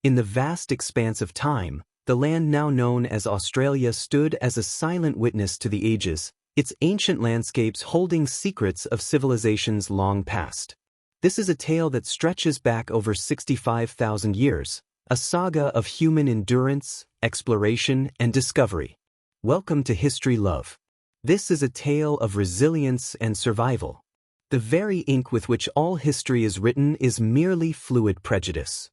In the vast expanse of time, the land now known as Australia stood as a silent witness to the ages, its ancient landscapes holding secrets of civilizations long past. This is a tale that stretches back over 65,000 years, a saga of human endurance, exploration, and discovery. Welcome to History Love. This is a tale of resilience and survival. The very ink with which all history is written is merely fluid prejudice.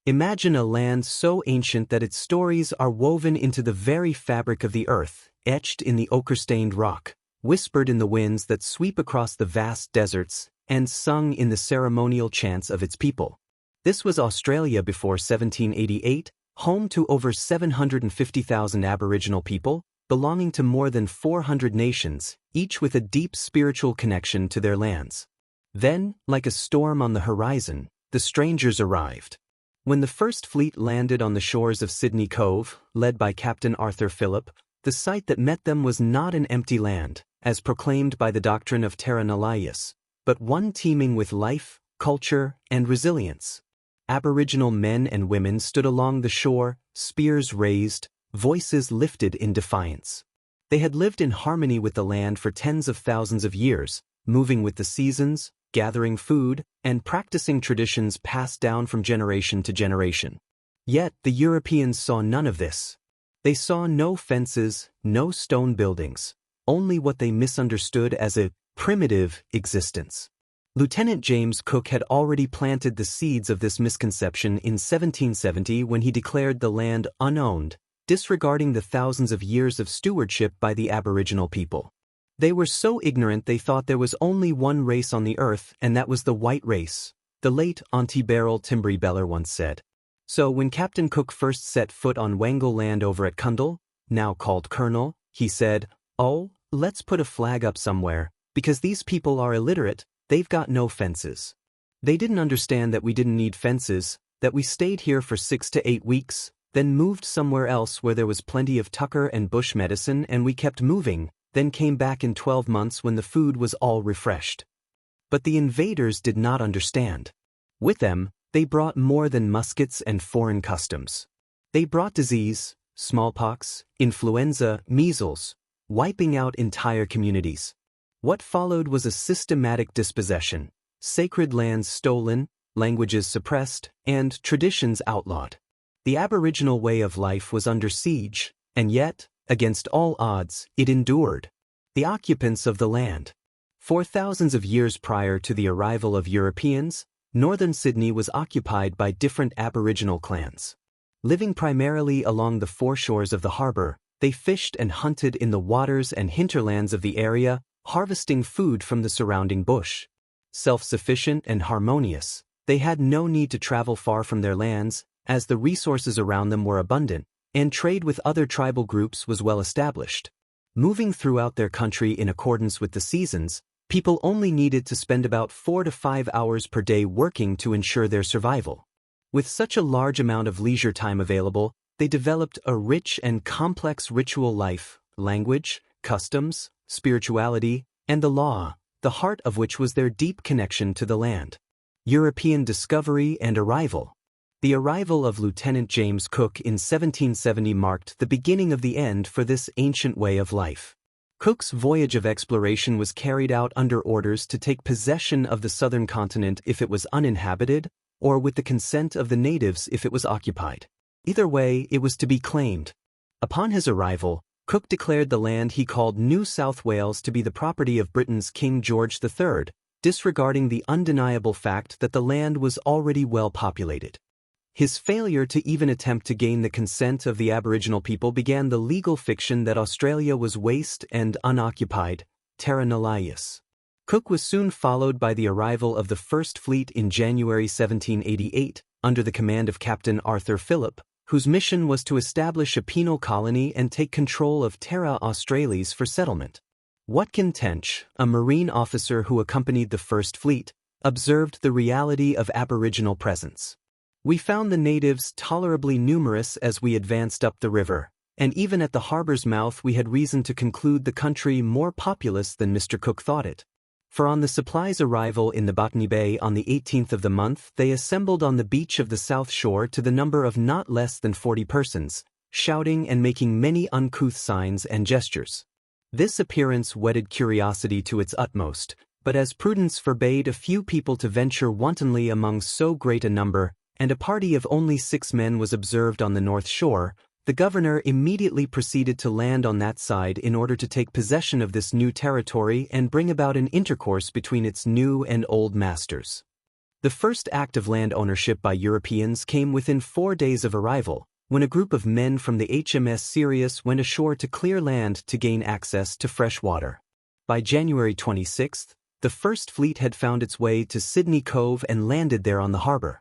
Imagine a land so ancient that its stories are woven into the very fabric of the earth, etched in the ochre-stained rock, whispered in the winds that sweep across the vast deserts, and sung in the ceremonial chants of its people. This was Australia before 1788, home to over 750,000 Aboriginal people, belonging to more than 400 nations, each with a deep spiritual connection to their lands. Then, like a storm on the horizon, the strangers arrived. When the first fleet landed on the shores of Sydney Cove, led by Captain Arthur Phillip, the sight that met them was not an empty land, as proclaimed by the doctrine of terra nullius, but one teeming with life, culture, and resilience. Aboriginal men and women stood along the shore, spears raised, voices lifted in defiance. They had lived in harmony with the land for tens of thousands of years, moving with the seasons, gathering food, and practicing traditions passed down from generation to generation. Yet the Europeans saw none of this. They saw no fences, no stone buildings, only what they misunderstood as a primitive existence. Lieutenant James Cook had already planted the seeds of this misconception in 1770 when he declared the land unowned, disregarding the thousands of years of stewardship by the Aboriginal people. They were so ignorant they thought there was only one race on the earth, and that was the white race, the late Auntie Beryl Timbry Beller once said. So when Captain Cook first set foot on Wangal land over at Cundall, now called Colonel, he said, "Oh, let's put a flag up somewhere, because these people are illiterate, they've got no fences." They didn't understand that we didn't need fences, that we stayed here for 6 to 8 weeks, then moved somewhere else where there was plenty of tucker and bush medicine, and we kept moving, then came back in 12 months when the food was all refreshed. But the invaders did not understand. With them, they brought more than muskets and foreign customs. They brought disease, smallpox, influenza, measles, wiping out entire communities. What followed was a systematic dispossession, sacred lands stolen, languages suppressed, and traditions outlawed. The Aboriginal way of life was under siege, and yet, against all odds, it endured. The occupants of the land. For thousands of years prior to the arrival of Europeans, northern Sydney was occupied by different Aboriginal clans. Living primarily along the foreshores of the harbour, they fished and hunted in the waters and hinterlands of the area, harvesting food from the surrounding bush. Self-sufficient and harmonious, they had no need to travel far from their lands, as the resources around them were abundant, and trade with other tribal groups was well established. Moving throughout their country in accordance with the seasons, people only needed to spend about 4 to 5 hours per day working to ensure their survival. With such a large amount of leisure time available, they developed a rich and complex ritual life, language, customs, spirituality, and the law, the heart of which was their deep connection to the land. European discovery and arrival. The arrival of Lieutenant James Cook in 1770 marked the beginning of the end for this ancient way of life. Cook's voyage of exploration was carried out under orders to take possession of the southern continent if it was uninhabited, or with the consent of the natives if it was occupied. Either way, it was to be claimed. Upon his arrival, Cook declared the land he called New South Wales to be the property of Britain's King George III, disregarding the undeniable fact that the land was already well populated. His failure to even attempt to gain the consent of the Aboriginal people began the legal fiction that Australia was waste and unoccupied, terra nullius. Cook was soon followed by the arrival of the First Fleet in January 1788, under the command of Captain Arthur Phillip, whose mission was to establish a penal colony and take control of Terra Australis for settlement. Watkin Tench, a Marine officer who accompanied the First Fleet, observed the reality of Aboriginal presence. "We found the natives tolerably numerous as we advanced up the river, and even at the harbor's mouth we had reason to conclude the country more populous than Mr. Cook thought it. For on the supply's arrival in the Botany Bay on the 18th of the month, they assembled on the beach of the south shore to the number of not less than 40 persons, shouting and making many uncouth signs and gestures. This appearance whetted curiosity to its utmost, but as prudence forbade a few people to venture wantonly among so great a number, and a party of only 6 men was observed on the north shore, the governor immediately proceeded to land on that side in order to take possession of this new territory and bring about an intercourse between its new and old masters. The first act of land ownership by Europeans came within 4 days of arrival, when a group of men from the HMS Sirius went ashore to clear land to gain access to fresh water. By January 26th, the first fleet had found its way to Sydney Cove and landed there on the harbor.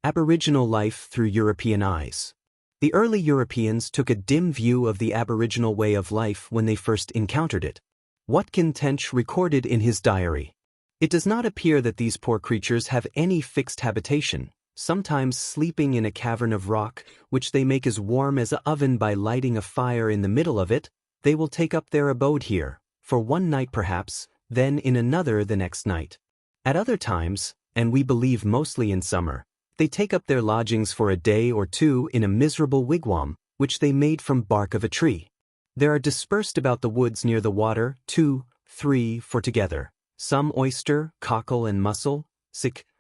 Aboriginal life through European eyes. The early Europeans took a dim view of the Aboriginal way of life when they first encountered it. Watkin Tench recorded in his diary, "It does not appear that these poor creatures have any fixed habitation, sometimes sleeping in a cavern of rock, which they make as warm as an oven by lighting a fire in the middle of it. They will take up their abode here, for 1 night perhaps, then in another the next night. At other times, and we believe mostly in summer, they take up their lodgings for a day or 2 in a miserable wigwam, which they made from bark of a tree. There are dispersed about the woods near the water 2, 3 for together. Some oyster, cockle and mussel,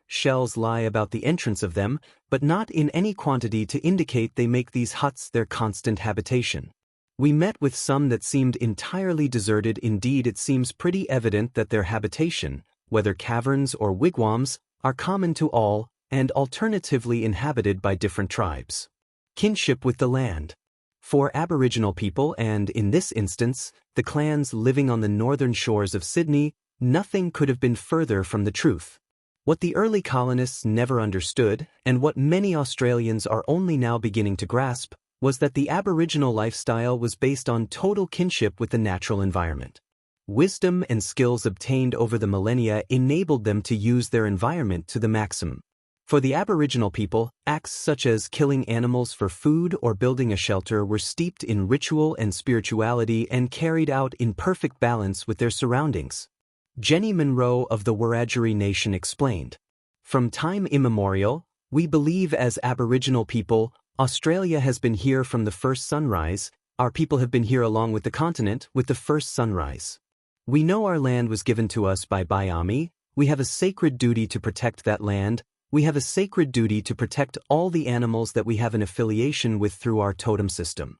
shells lie about the entrance of them, but not in any quantity to indicate they make these huts their constant habitation. We met with some that seemed entirely deserted. Indeed, it seems pretty evident that their habitation, whether caverns or wigwams, are common to all, and alternatively inhabited by different tribes. Kinship with the land. For Aboriginal people, and in this instance, the clans living on the northern shores of Sydney, nothing could have been further from the truth. What the early colonists never understood, and what many Australians are only now beginning to grasp, was that the Aboriginal lifestyle was based on total kinship with the natural environment. Wisdom and skills obtained over the millennia enabled them to use their environment to the maximum. For the Aboriginal people, acts such as killing animals for food or building a shelter were steeped in ritual and spirituality and carried out in perfect balance with their surroundings. Jenny Monroe of the Wiradjuri Nation explained, "From time immemorial, we believe as Aboriginal people, Australia has been here from the first sunrise. Our people have been here along with the continent with the first sunrise. We know our land was given to us by Bayami. We have a sacred duty to protect that land. We have a sacred duty to protect all the animals that we have an affiliation with through our totem system."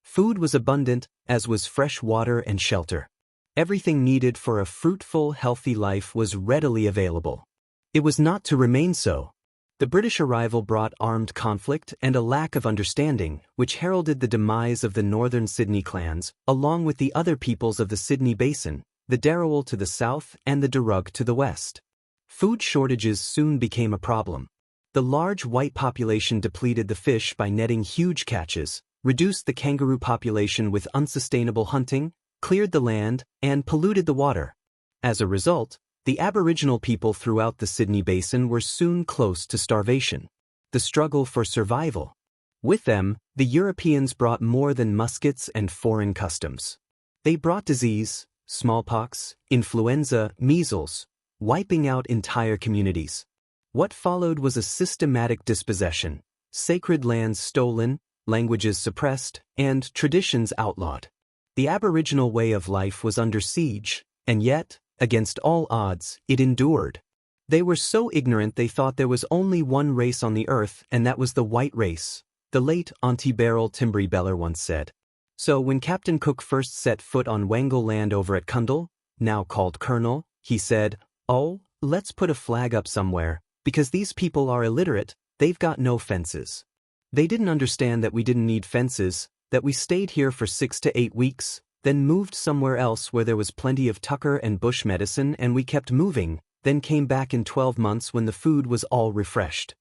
Food was abundant, as was fresh water and shelter. Everything needed for a fruitful, healthy life was readily available. It was not to remain so. The British arrival brought armed conflict and a lack of understanding, which heralded the demise of the northern Sydney clans, along with the other peoples of the Sydney Basin, the Darawal to the south and the Darug to the west. Food shortages soon became a problem. The large white population depleted the fish by netting huge catches, reduced the kangaroo population with unsustainable hunting, cleared the land, and polluted the water. As a result, the Aboriginal people throughout the Sydney Basin were soon close to starvation. The struggle for survival. With them, the Europeans brought more than muskets and foreign customs. They brought disease, smallpox, influenza, measles, wiping out entire communities. What followed was a systematic dispossession, sacred lands stolen, languages suppressed, and traditions outlawed. The Aboriginal way of life was under siege, and yet, against all odds, it endured. They were so ignorant they thought there was only one race on the earth, and that was the white race, the late Auntie Beryl Timbry Beller once said. So when Captain Cook first set foot on Wangal land over at Cundall, now called Colonel, he said, "Oh, let's put a flag up somewhere, because these people are illiterate, they've got no fences." They didn't understand that we didn't need fences, that we stayed here for 6 to 8 weeks, then moved somewhere else where there was plenty of tucker and bush medicine, and we kept moving, then came back in 12 months when the food was all refreshed.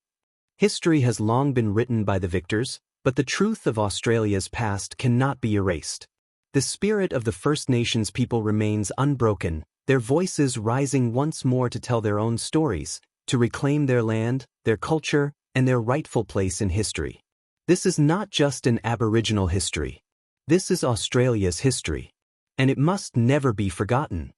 History has long been written by the victors, but the truth of Australia's past cannot be erased. The spirit of the First Nations people remains unbroken, their voices rising once more to tell their own stories, to reclaim their land, their culture, and their rightful place in history. This is not just an Aboriginal history. This is Australia's history. And it must never be forgotten.